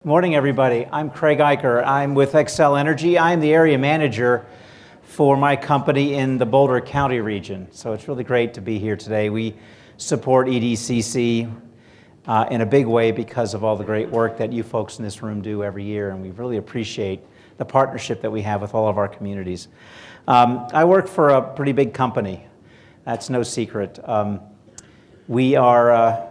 Morning, everybody. I'm Craig Eicher. I'm with Xcel Energy. I'm the area manager for my company in the Boulder County region. So it's really great to be here today. We support EDCC in a big way because of all the great work that you folks in this room do every year, and we really appreciate the partnership that we have with all of our communities. I work for a pretty big company. That's no secret. We are,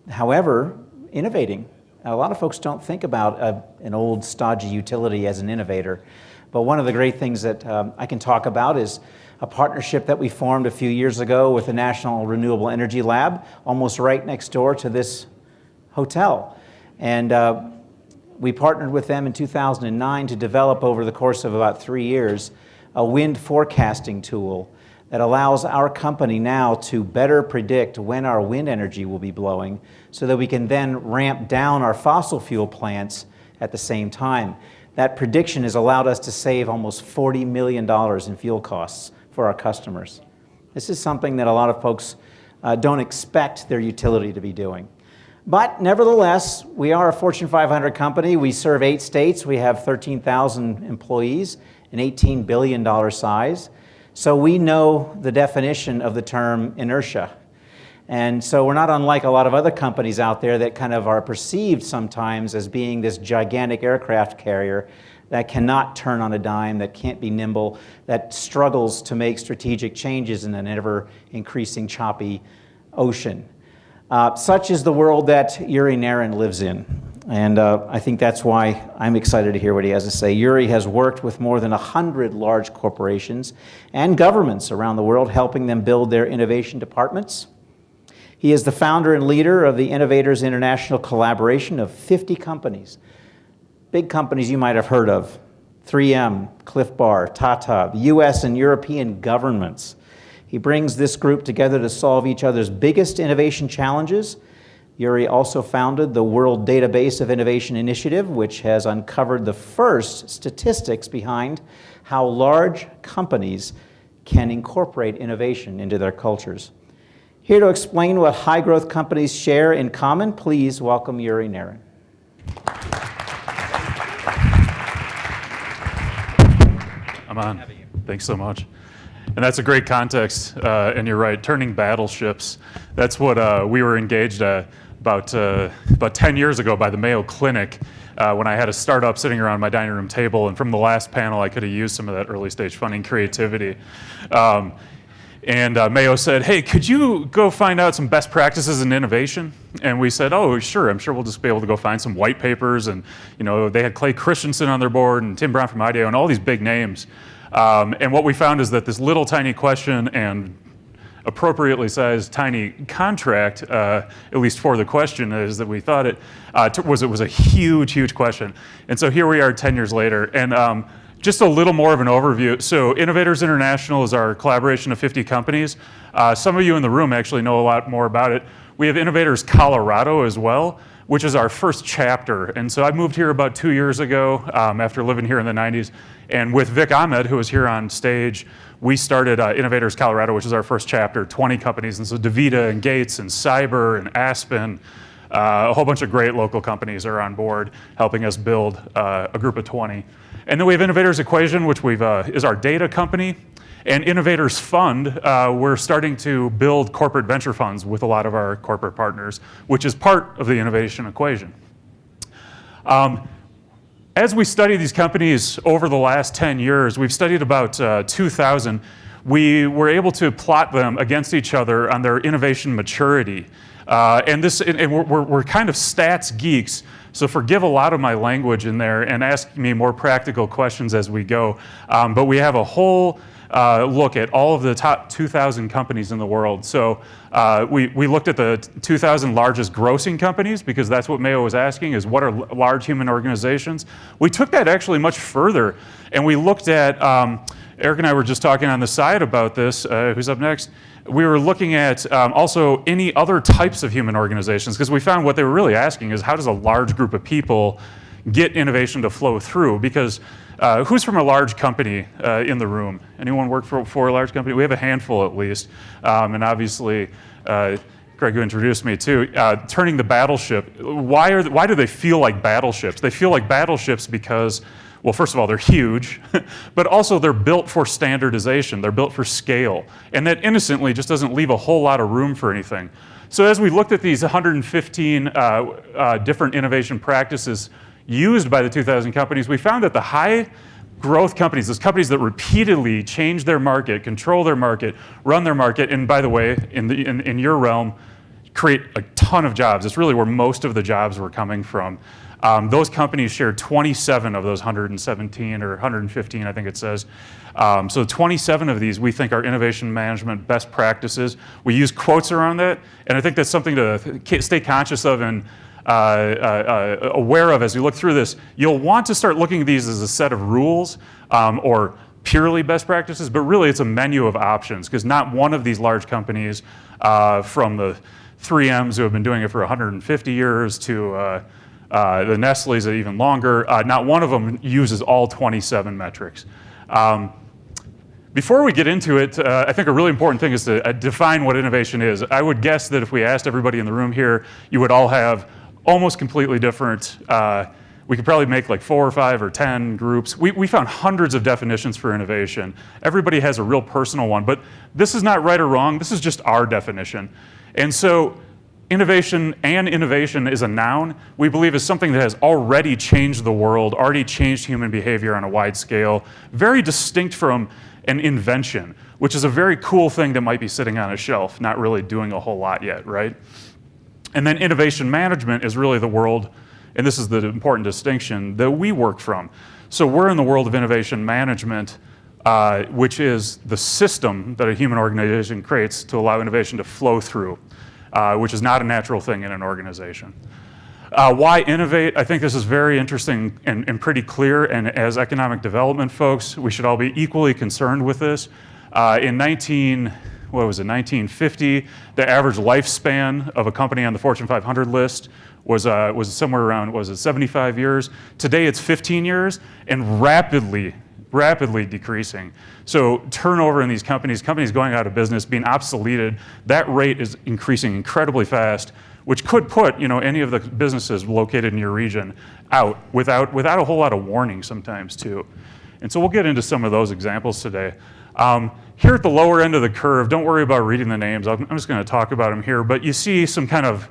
however, innovating. A lot of folks don't think about an old, stodgy utility as an innovator, but one of the great things that I can talk about is a partnership that we formed a few years ago with the National Renewable Energy Lab, almost right next door to this hotel. And we partnered with them in 2009 to develop, over the course of about 3 years, a wind forecasting tool that allows our company now to better predict when our wind energy will be blowing so that we can then ramp down our fossil fuel plants at the same time. That prediction has allowed us to save almost $40 million in fuel costs for our customers. This is something that a lot of folks don't expect their utility to be doing. But nevertheless, we are a Fortune 500 company. We serve 8 states. We have 13,000 employees, an $18 billion size. So we know the definition of the term inertia. And so we're not unlike a lot of other companies out there that kind of are perceived sometimes as being this gigantic aircraft carrier that cannot turn on a dime, that can't be nimble, that struggles to make strategic changes in an ever-increasing choppy ocean. Such is the world that Uri Neren lives in. And I think that's why I'm excited to hear what he has to say. Uri has worked with more than 100 large corporations and governments around the world, helping them build their innovation departments. He is the founder and leader of the Innovators international collaboration of 50 companies. Big companies you might have heard of: 3M, Cliff Bar, Tata, the US and European governments. He brings this group together to solve each other's biggest innovation challenges. Uri also founded the World Database of Innovation Initiative, which has uncovered the first statistics behind how large companies can incorporate innovation into their cultures. Here to explain what high-growth companies share in common, please welcome Uri Neren. I'm on. Thanks so much. And that's a great context, and you're right, turning battleships. That's what we were engaged about 10 years ago by the Mayo Clinic when I had a startup sitting around my dining room table, and from the last panel I could have used some of that early stage funding creativity. And Mayo said, hey, could you go find out some best practices in innovation? And we said, oh, sure, I'm sure we'll just be able to go find some white papers. And they had Clay Christensen on their board and Tim Brown from IDEO and all these big names. And what we found is that this little tiny question and appropriately sized tiny contract, at least for the question, is that we thought it was a huge, huge question. And so here we are 10 years later. And just a little more of an overview. So Innovators International is our collaboration of 50 companies. Some of you in the room actually know a lot more about it. We have Innovators Colorado as well, which is our first chapter. And so I moved here about 2 years ago after living here in the 90s. And with Vic Ahmed, who was here on stage, we started Innovators Colorado, which is our first chapter, 20 companies. And so DaVita and Gates and Cyber and Aspen, a whole bunch of great local companies are on board helping us build a group of 20. And then we have Innovators Equation, which is our data company. And Innovators Fund, we're starting to build corporate venture funds with a lot of our corporate partners, which is part of the innovation equation. As we study these companies over the last 10 years, we've studied about 2,000. We were able to plot them against each other on their innovation maturity. And we're kind of stats geeks, so forgive a lot of my language in there and ask me more practical questions as we go. But we have a whole look at all of the top 2,000 companies in the world. So we looked at the 2,000 largest grossing companies, because that's what Mayo was asking, is what are large human organizations. We took that actually much further, and we looked at, Eric and I were just talking on the side about this, who's up next? We were looking at also any other types of human organizations, because we found what they were really asking is, how does a large group of people get innovation to flow through? Because who's from a large company in the room? Anyone work for a large company? We have a handful at least. And obviously, Greg, who introduced me too, turning the battleship. Why do they feel like battleships? They feel like battleships because, well, first of all, they're huge, but also they're built for standardization. They're built for scale. And that innocently just doesn't leave a whole lot of room for anything. So as we looked at these 115 different innovation practices used by the 2,000 companies, we found that the high growth companies, those companies that repeatedly change their market, control their market, run their market, and by the way, in your realm, create a ton of jobs. It's really where most of the jobs were coming from. Those companies shared 27 of those 117 or 115, I think it says. So 27 of these we think are innovation management best practices. We use quotes around that, and I think that's something to stay conscious of and aware of as you look through this. You'll want to start looking at these as a set of rules or purely best practices, but really it's a menu of options, because not one of these large companies, from the 3Ms who have been doing it for 150 years to the Nestle's are even longer, not one of them uses all 27 metrics. Before we get into it, I think a really important thing is to define what innovation is. I would guess that if we asked everybody in the room here, you would all have almost completely different, we could probably make like 4 or 5 or 10 groups. We found hundreds of definitions for innovation. Everybody has a real personal one, but this is not right or wrong, this is just our definition. And so innovation and innovation is a noun, we believe is something that has already changed the world, already changed human behavior on a wide scale, very distinct from an invention, which is a very cool thing that might be sitting on a shelf, not really doing a whole lot yet, right? And then innovation management is really the world, and this is the important distinction, that we work from. So we're in the world of innovation management, which is the system that a human organization creates to allow innovation to flow through, which is not a natural thing in an organization. Why innovate? I think this is very interesting and pretty clear, and as economic development folks, we should all be equally concerned with this. In 1950, the average lifespan of a company on the Fortune 500 list was somewhere around, 75 years? Today it's 15 years and rapidly decreasing. So turnover in these companies going out of business, being obsoleted, that rate is increasing incredibly fast, which could put any of the businesses located in your region out without a whole lot of warning sometimes too. And so we'll get into some of those examples today. Here at the lower end of the curve, don't worry about reading the names, I'm just going to talk about them here, but you see some kind of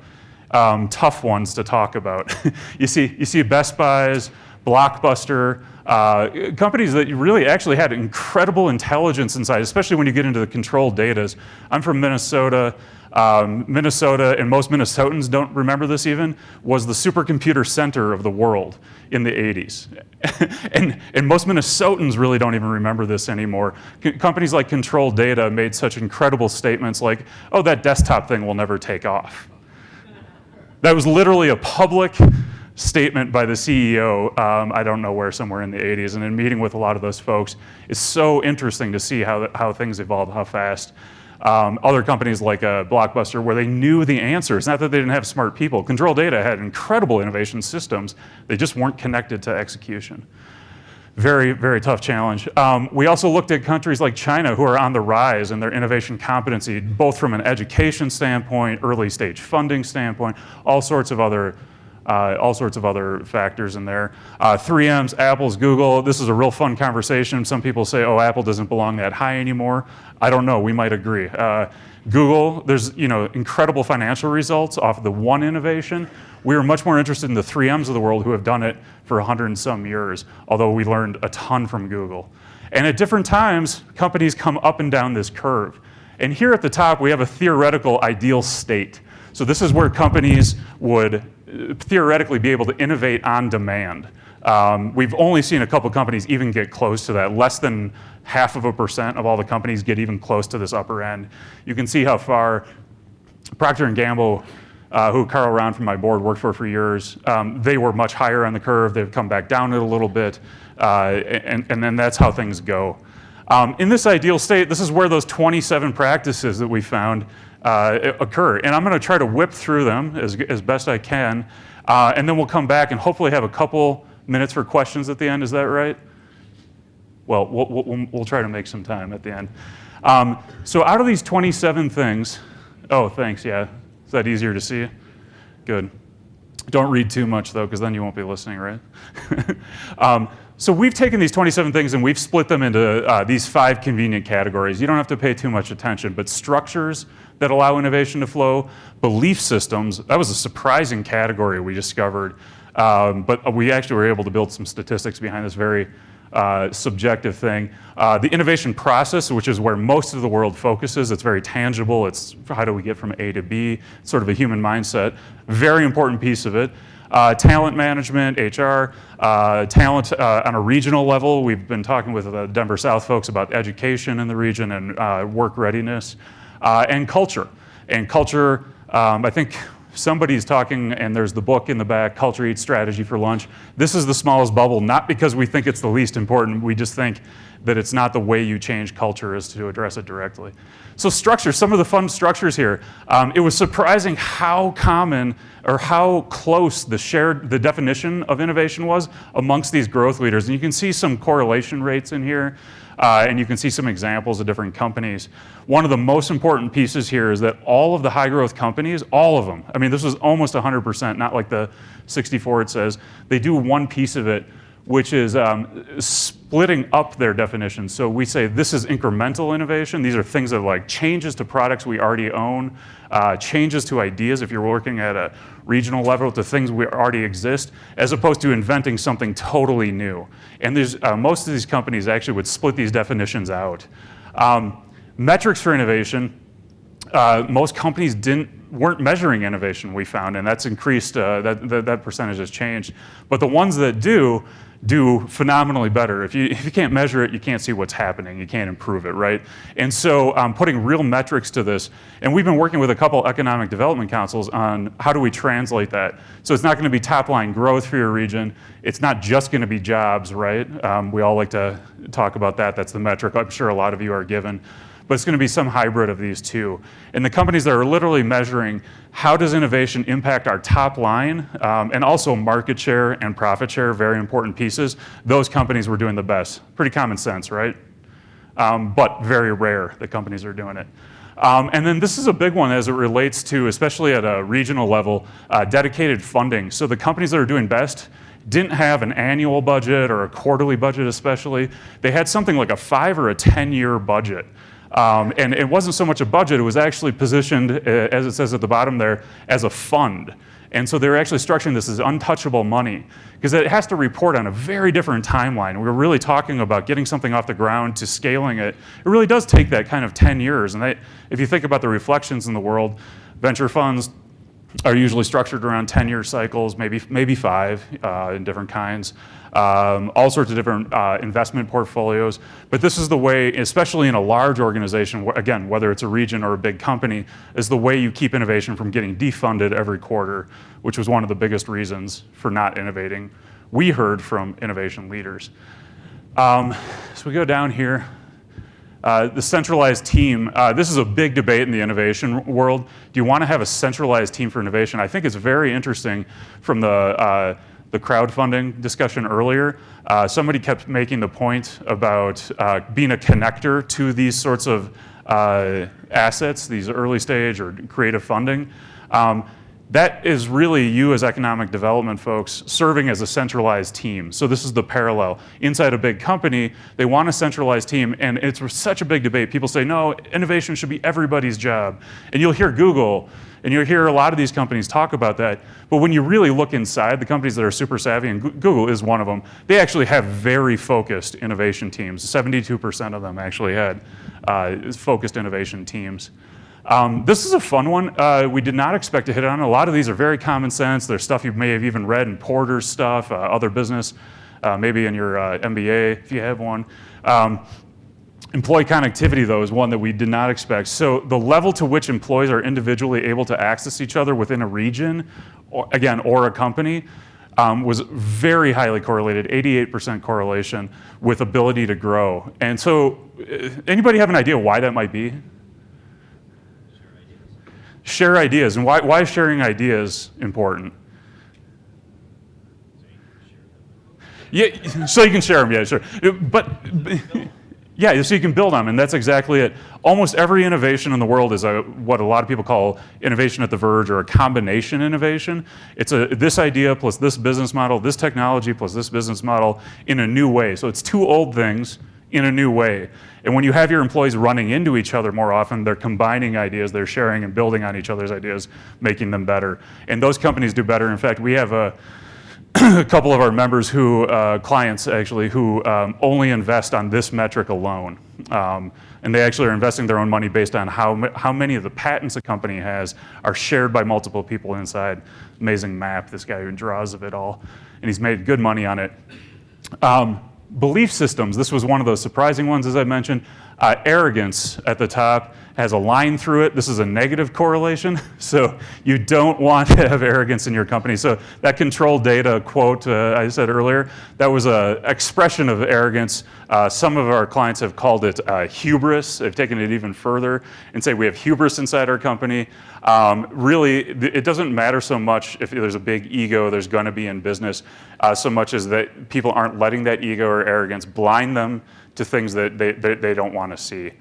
tough ones to talk about. you see Best Buy's, Blockbuster, companies that really actually had incredible intelligence inside, especially when you get into the controlled data. I'm from Minnesota. Minnesota, and most Minnesotans don't remember this even, was the supercomputer center of the world in the 80s. and most Minnesotans really don't even remember this anymore. Companies like Control Data made such incredible statements like, oh, that desktop thing will never take off. That was literally a public statement by the CEO, I don't know where, somewhere in the 80s, and in meeting with a lot of those folks, it's so interesting to see how things evolve, how fast. Other companies like Blockbuster, where they knew the answers, not that they didn't have smart people. Control Data had incredible innovation systems, they just weren't connected to execution. Very, very tough challenge. We also looked at countries like China, who are on the rise in their innovation competency, both from an education standpoint, early stage funding standpoint, all sorts of other factors in there. 3Ms, Apple's, Google, this is a real fun conversation. Some people say, oh, Apple doesn't belong that high anymore. I don't know, we might agree. Google, there's incredible financial results off of the one innovation. We are much more interested in the 3Ms of the world who have done it for 100 and some years, although we learned a ton from Google. And at different times, companies come up and down this curve. And here at the top, we have a theoretical ideal state. So this is where companies would theoretically be able to innovate on demand. We've only seen a couple companies even get close to that. Less than 0.5% of all the companies get even close to this upper end. You can see how far Procter & Gamble, who Carl Round from my board worked for years, they were much higher on the curve. They've come back down it a little bit, and then that's how things go. In this ideal state, this is where those 27 practices that we found occur. And I'm going to try to whip through them as best I can, and then we'll come back and hopefully have a couple minutes for questions at the end. Is that right? Well, we'll try to make some time at the end. So out of these 27 things, oh, thanks, yeah. Is that easier to see? Good. Don't read too much though, because then you won't be listening, right? So we've taken these 27 things and we've split them into these 5 convenient categories. You don't have to pay too much attention, but structures that allow innovation to flow, belief systems, that was a surprising category we discovered, but we actually were able to build some statistics behind this very subjective thing. The innovation process, which is where most of the world focuses, it's very tangible, it's how do we get from A to B, sort of a human mindset, very important piece of it. Talent management, HR, talent on a regional level. We've been talking with the Denver South folks about education in the region and work readiness, and culture. And culture, I think somebody's talking, and there's the book in the back, Culture Eats Strategy for Lunch. This is the smallest bubble, not because we think it's the least important, we just think that it's not the way you change culture is to address it directly. So structure, some of the fun structures here. It was surprising how common or how close the definition of innovation was amongst these growth leaders. And you can see some correlation rates in here, and you can see some examples of different companies. One of the most important pieces here is that all of the high growth companies, all of them, I mean, this was almost 100%, not like the 64 it says, they do one piece of it, which is splitting up their definition. So we say this is incremental innovation. These are things that are like changes to products we already own, changes to ideas if you're working at a regional level to things we already exist, as opposed to inventing something totally new. And there's, most of these companies actually would split these definitions out. Metrics for innovation, most companies weren't measuring innovation, we found, and that's increased, that percentage has changed. But the ones that do phenomenally better. If you can't measure it, you can't see what's happening, you can't improve it, right? And so putting real metrics to this, and we've been working with a couple economic development councils on how do we translate that. So it's not gonna be top line growth for your region, it's not just gonna be jobs, right? We all like to talk about that, that's the metric I'm sure a lot of you are given. But it's going to be some hybrid of these two. And the companies that are literally measuring how does innovation impact our top line, and also market share and profit share, very important pieces, those companies were doing the best. Pretty common sense, right? But very rare that companies are doing it. And then this is a big one as it relates to, especially at a regional level, dedicated funding. So the companies that are doing best didn't have an annual budget or a quarterly budget especially. They had something like a 5 or a 10-year budget. And it wasn't so much a budget, it was actually positioned, as it says at the bottom there, as a fund. And so they're actually structuring this as untouchable money, because it has to report on a very different timeline. We're really talking about getting something off the ground to scaling it. It really does take that kind of 10 years. And if you think about the reflections in the world, venture funds are usually structured around 10-year cycles, maybe 5 in different kinds. All sorts of different investment portfolios. But this is the way, especially in a large organization, again, whether it's a region or a big company, is the way you keep innovation from getting defunded every quarter, which was one of the biggest reasons for not innovating. We heard from innovation leaders. So we go down here. The centralized team, this is a big debate in the innovation world. Do you want to have a centralized team for innovation? I think it's very interesting from the crowdfunding discussion earlier. Somebody kept making the point about being a connector to these sorts of assets, these early stage or creative funding. That is really you as economic development folks serving as a centralized team. So this is the parallel. Inside a big company, they want a centralized team, and it's such a big debate. People say, no, innovation should be everybody's job. And you'll hear Google, and you'll hear a lot of these companies talk about that. But when you really look inside, the companies that are super savvy, and Google is one of them, they actually have very focused innovation teams. 72% of them actually had focused innovation teams. This is a fun one. We did not expect to hit on. A lot of these are very common sense. There's stuff you may have even read in Porter's stuff, other business, maybe in your MBA if you have one. Employee connectivity, though, is one that we did not expect. So the level to which employees are individually able to access each other within a region, or a company, was very highly correlated, 88% correlation with ability to grow. And so anybody have an idea why that might be? Share ideas. And why is sharing ideas important? Yeah, so you can share them, yeah, sure. But Yeah, so you can build on them, and that's exactly it. Almost every innovation in the world is what a lot of people call innovation at the verge, or a combination innovation. It's this idea plus this business model, this technology plus this business model in a new way. So it's two old things in a new way. And when you have your employees running into each other more often, they're combining ideas, they're sharing and building on each other's ideas, making them better. And those companies do better. In fact, we have a couple of our members who, clients actually, who only invest on this metric alone. And they actually are investing their own money based on how many of the patents a company has are shared by multiple people inside. Amazing map, this guy who draws of it all. And he's made good money on it. Belief systems, this was one of those surprising ones, as I mentioned. Arrogance at the top has a line through it. This is a negative correlation, so you don't want to have arrogance in your company. So that control data quote I said earlier, that was an expression of arrogance. Some of our clients have called it hubris. They've taken it even further and say we have hubris inside our company. Really, it doesn't matter so much if there's a big ego there's going to be in business, so much as that people aren't letting that ego or arrogance blind them to things that they don't want to see.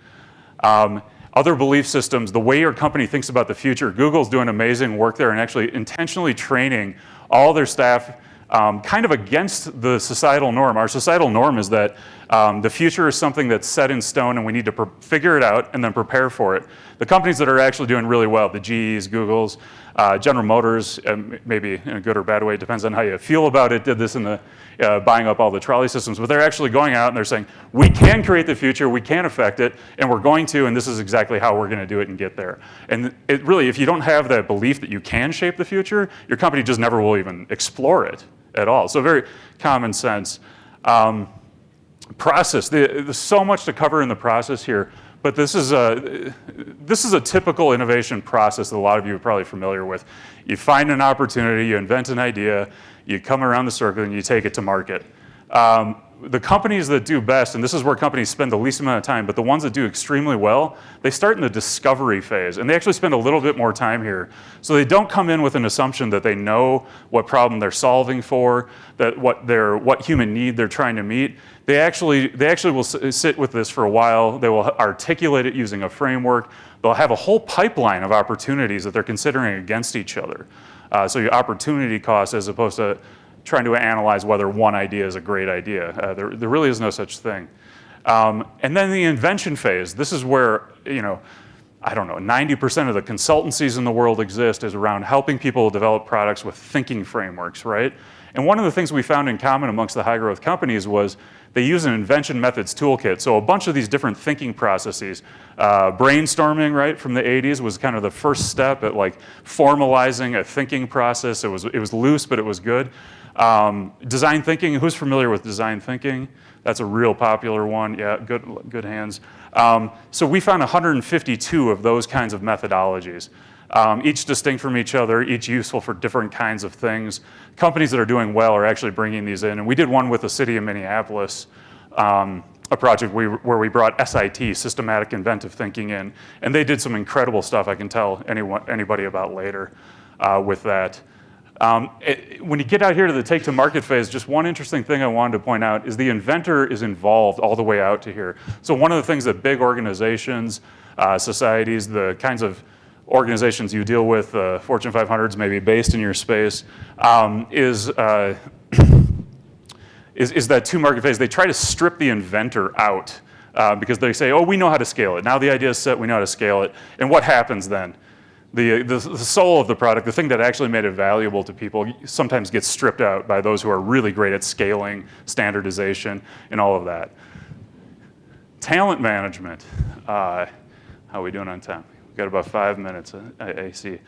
Other belief systems, the way your company thinks about the future, Google's doing amazing work there and actually intentionally training all their staff kind of against the societal norm. Our societal norm is that the future is something that's set in stone and we need to figure it out and then prepare for it. The companies that are actually doing really well, the GEs, Googles, General Motors, maybe in a good or bad way, it depends on how you feel about it, did this in the buying up all the trolley systems, but they're actually going out and they're saying, we can create the future, we can affect it, and we're going to, and this is exactly how we're going to do it and get there. And it really, if you don't have that belief that you can shape the future, your company just never will even explore it at all. So very common sense. Process, there's so much to cover in the process here, but this is a typical innovation process that a lot of you are probably familiar with. You find an opportunity, you invent an idea, you come around the circle and you take it to market. The companies that do best, and this is where companies spend the least amount of time, but the ones that do extremely well, they start in the discovery phase, and they actually spend a little bit more time here. So they don't come in with an assumption that they know what problem they're solving for, that what human need they're trying to meet. They actually will sit with this for a while. They will articulate it using a framework. They'll have a whole pipeline of opportunities that they're considering against each other. So your opportunity cost, as opposed to trying to analyze whether one idea is a great idea. There really is no such thing. And then the invention phase. This is where, I don't know, 90% of the consultancies in the world exist is around helping people develop products with thinking frameworks, right? And one of the things we found in common amongst the high growth companies was they use an invention methods toolkit. So a bunch of these different thinking processes. Brainstorming, right, from the 80s was kind of the first step at like formalizing a thinking process. It was loose, but it was good. Design thinking, who's familiar with design thinking? That's a real popular one. Yeah, good hands. So we found 152 of those kinds of methodologies. Each distinct from each other, each useful for different kinds of things. Companies that are doing well are actually bringing these in. And we did one with the city of Minneapolis, a project where we brought SIT, Systematic Inventive Thinking, in. And they did some incredible stuff I can tell anybody about later with that. When you get out here to the take to market phase, just one interesting thing I wanted to point out is the inventor is involved all the way out to here. So one of the things that big organizations, societies, the kinds of organizations you deal with, Fortune 500s maybe based in your space, is that to market phase. They try to strip the inventor out because they say, oh, we know how to scale it. Now the idea is set, we know how to scale it. And what happens then? The soul of the product, the thing that actually made it valuable to people, sometimes gets stripped out by those who are really great at scaling, standardization, and all of that. Talent management. How are we doing on time? We've got about 5 minutes, I see.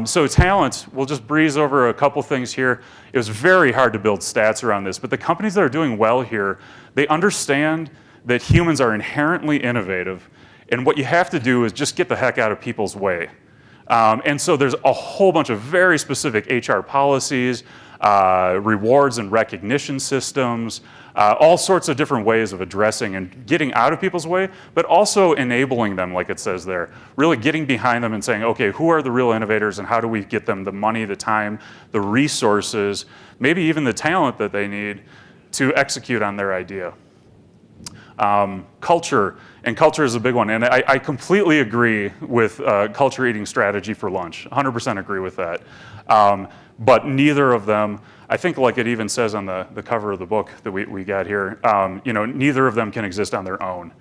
So talent, we'll just breeze over a couple things here. It was very hard to build stats around this, but the companies that are doing well here, they understand that humans are inherently innovative, and what you have to do is just get the heck out of people's way. And so there's a whole bunch of very specific HR policies, rewards and recognition systems, all sorts of different ways of addressing and getting out of people's way, but also enabling them, like it says there, really getting behind them and saying, okay, who are the real innovators and how do we get them the money, the time, the resources, maybe even the talent that they need to execute on their idea. Culture, and culture is a big one. And I completely agree with culture eating strategy for lunch. 100% agree with that. But neither of them, I think like it even says on the cover of the book that we got here, neither of them can exist on their own.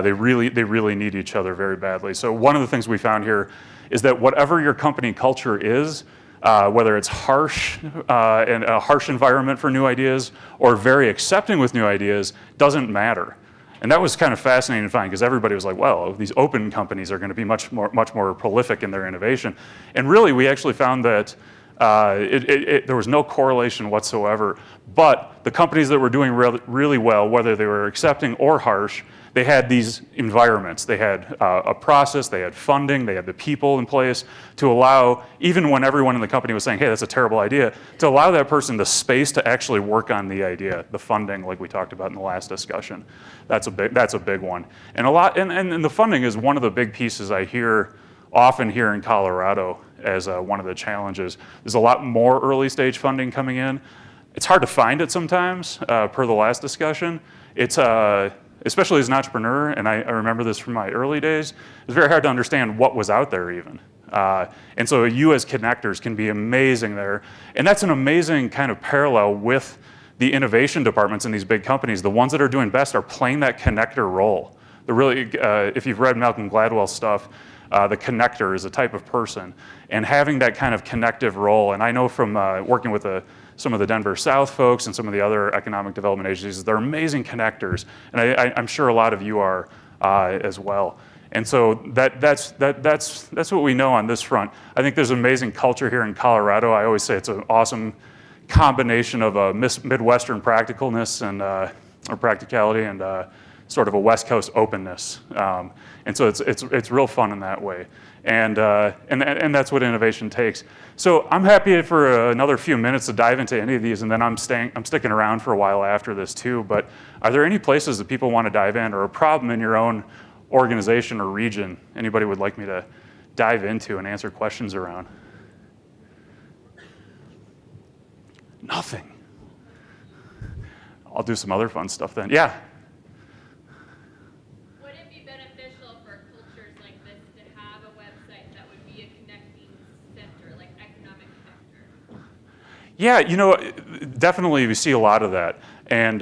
They really need each other very badly. So one of the things we found here is that whatever your company culture is, whether it's harsh and a harsh environment for new ideas or very accepting with new ideas, doesn't matter. And that was kind of fascinating to find because everybody was like, well, these open companies are going to be much more prolific in their innovation. And really, we actually found that there was no correlation whatsoever. But the companies that were doing really well, whether they were accepting or harsh, they had these environments. They had a process, they had funding, they had the people in place to allow, even when everyone in the company was saying, hey, that's a terrible idea, to allow that person the space to actually work on the idea, the funding, like we talked about in the last discussion. That's a big one. And and the funding is one of the big pieces I hear often here in Colorado as one of the challenges. There's a lot more early stage funding coming in. It's hard to find it sometimes, per the last discussion. It's especially as an entrepreneur, and I remember this from my early days, it's very hard to understand what was out there even. And so you as connectors can be amazing there. And that's an amazing kind of parallel with the innovation departments in these big companies. The ones that are doing best are playing that connector role. If you've read Malcolm Gladwell's stuff, the connector is a type of person. And having that kind of connective role, and I know from working with some of the Denver South folks and some of the other economic development agencies, they're amazing connectors. And I'm sure a lot of you are as well. And so that's what we know on this front. I think there's amazing culture here in Colorado. I always say it's an awesome combination of a Midwestern practicalness and or practicality and sort of a West Coast openness. And so it's real fun in that way. And that's what innovation takes. So I'm happy for another few minutes to dive into any of these, and then I'm sticking around for a while after this too. But are there any places that people want to dive in, or a problem in your own organization or region anybody would like me to dive into and answer questions around? Nothing. I'll do some other fun stuff then. Yeah. Would it be beneficial for cultures like this to have a website that would be a connecting center, like economic connector? Yeah, definitely we see a lot of that. And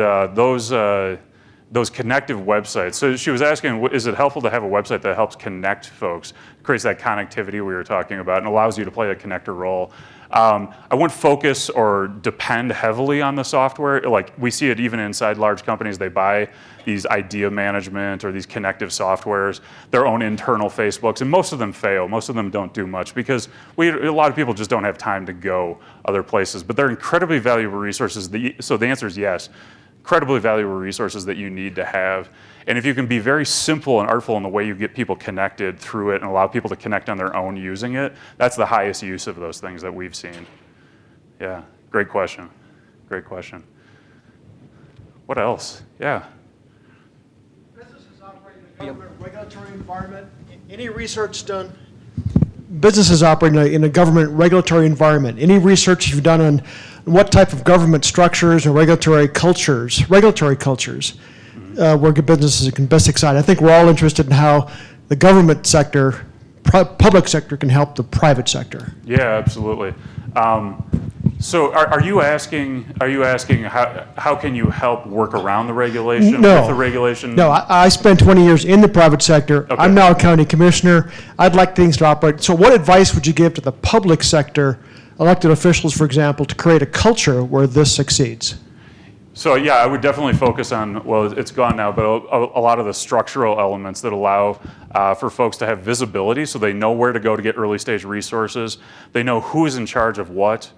those connective websites. So she was asking, is it helpful to have a website that helps connect folks, creates that connectivity we were talking about, and allows you to play a connector role? I wouldn't focus or depend heavily on the software. Like we see it even inside large companies, they buy these idea management or these connective softwares, their own internal Facebooks, and most of them fail. Most of them don't do much because a lot of people just don't have time to go other places, but they're incredibly valuable resources. So the answer is yes, incredibly valuable resources that you need to have. And if you can be very simple and artful in the way you get people connected through it and allow people to connect on their own using it, that's the highest use of those things that we've seen. Yeah, great question. Great question. What else? Yeah. Businesses operate in a government regulatory environment. Any research done? Businesses operate in a government regulatory environment. Any research you've done on what type of government structures and regulatory cultures where businesses can best succeed? I think we're all interested in how the government sector, public sector, can help the private sector. Yeah, absolutely. So are you asking how can you help work around the regulation? No. With the regulation? No, I spent 20 years in the private sector. Okay. I'm now a county commissioner. I'd like things to operate. So what advice would you give to the public sector, elected officials, for example, to create a culture where this succeeds? So yeah, I would definitely focus on, well, it's gone now, but a lot of the structural elements that allow for folks to have visibility so they know where to go to get early stage resources. They know who is in charge of what.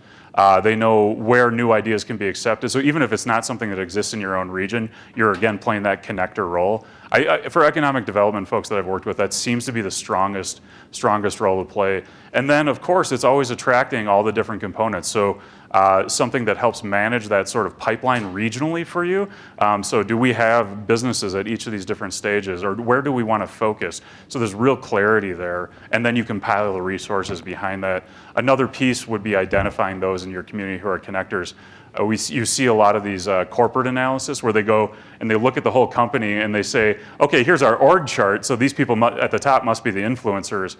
They know where new ideas can be accepted. So even if it's not something that exists in your own region, you're again playing that connector role. For economic development folks that I've worked with, that seems to be the strongest role to play. And then of course, it's always attracting all the different components. So something that helps manage that sort of pipeline regionally for you. So do we have businesses at each of these different stages, or where do we want to focus? So there's real clarity there, and then you compile the resources behind that. Another piece would be identifying those in your community who are connectors. You see a lot of these corporate analysis where they go and they look at the whole company and they say, okay, here's our org chart, so these people at the top must be the influencers.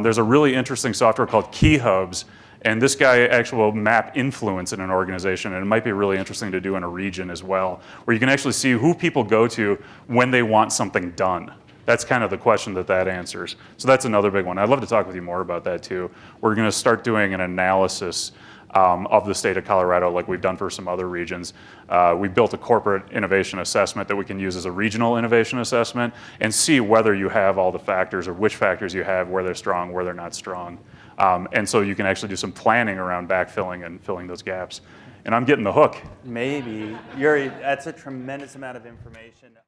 There's a really interesting software called Key Hubs, and this guy actually will map influence in an organization, and it might be really interesting to do in a region as well, where you can actually see who people go to when they want something done. That's kind of the question that answers. So that's another big one. I'd love to talk with you more about that too. We're going to start doing an analysis of the state of Colorado like we've done for some other regions. We built a corporate innovation assessment that we can use as a regional innovation assessment and see whether you have all the factors or which factors you have, where they're strong, where they're not strong. And so you can actually do some planning around backfilling and filling those gaps. And I'm getting the hook. Maybe. Uri, that's a tremendous amount of information.